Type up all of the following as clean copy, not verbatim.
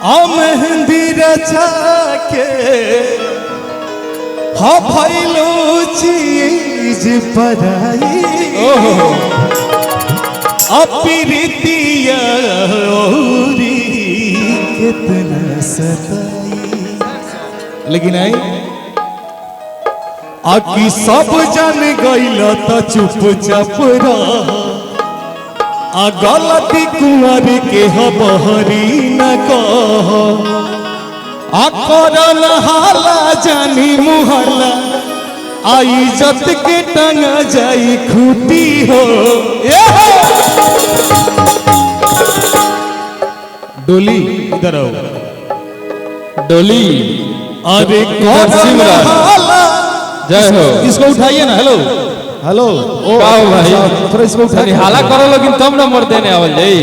मेहंदी रचा के भैलो चीज पराई अपीरितिया कितना सताई। लेकिन आई आकी सब जन गईल त चुपचाप रह गलती कुंवर के बहरी न कह करल हाला जानी मुहला आई जत के टंगा जाई खूटी हो। डोली इधर आओ डोली। अरे करल हाला जय हो। इसको उठाइए ना। हेलो हेलो ओ भाई थोड़ा इसको उठा हाला करो लेकिन तब ना मर देने आवल जाई।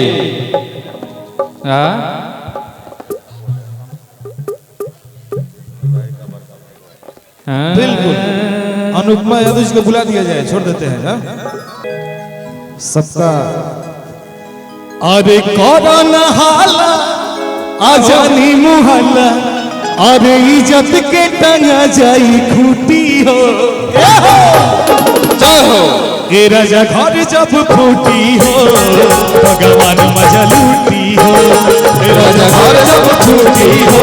बिल्कुल अनुपमा यादव जी को बुला दिया जाए, छोड़ देते हैं सबका। अरे करन हाला आजानी मुहल्ला अरे इज्जत के टंगा जाई खूटी हो। जय हो। ए राजा घर जब फूटी हो भगवान मजा लूटी हो। ए राजा घर जब फूटी हो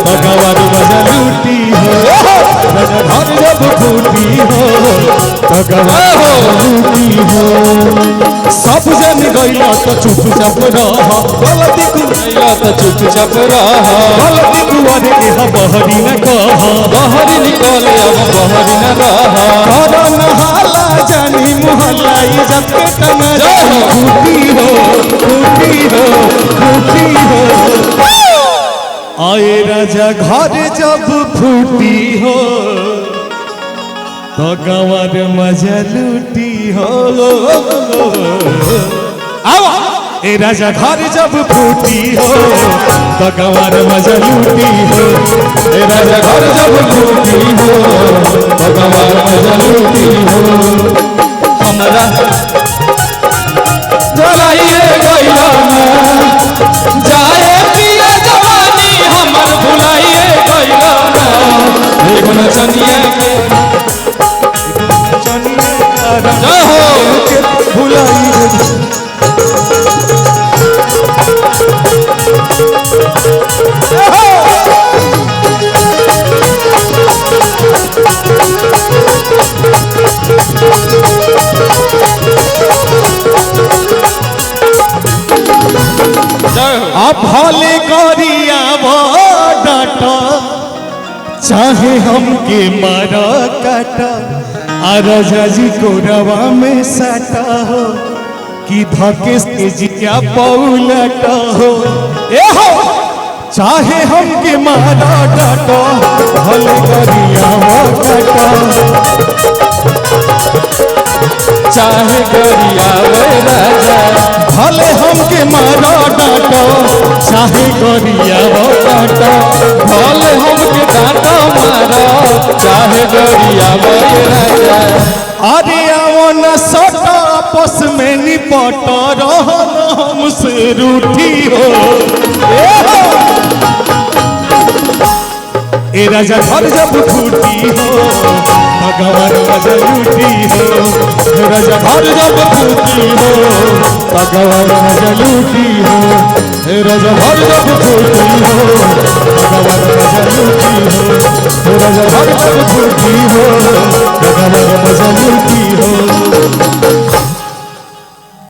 भगवान मजा लूटी हो। राजा घर जब फूटी हो भगवान लूटी हो। सब जन गइल तो चुपचाप रह गलती कुइल तो चुपचाप रह गलती कुआर के बहरी न कह बहरी निकल अब बहरी न रह करन हाला जानी मुहल्ला इज्जत के टंगा जाई खूटी हो खूटी हो खूटी हो। आए राजा घर जब फूटी हो तो गंवर मजा लूटी हो। ए राजा घर जब फूटी हो तो गंवर मजा लूटी हो। ए राजा घर जब फूटी हो तो गंवर मजा लूटी हो। हमरा जलाइए गइला जाए पिया जवानी हमर भुलाइए गइला एगो नचनिया के जय हो भुलाई भले करिया डाटा चाहे हमके मारा काटा राजा जी को रवा में साटा हो कि धके जिया पौलटा हो। ए हो चाहे हमके मारा डाटा भले करिया डाटा चाहे गरिया राजा भले हमके मारा डाटा चाहे गरिया डाटा भले हमके डांटा मारा चाहे गरिया राजा। अरे आओ न सटा आपस में निपट रहन हमसे रूठी हो। ए राजा घर जब फूटी हो भगवान मजा लूटी हो। राजा घर जब फूटी हो भगवान मजा लूटी हो। राजा घर जब फूटी हो भगवान मजा लूटी हो। राजा घर जब फूटी हो भगवान मजा लूटी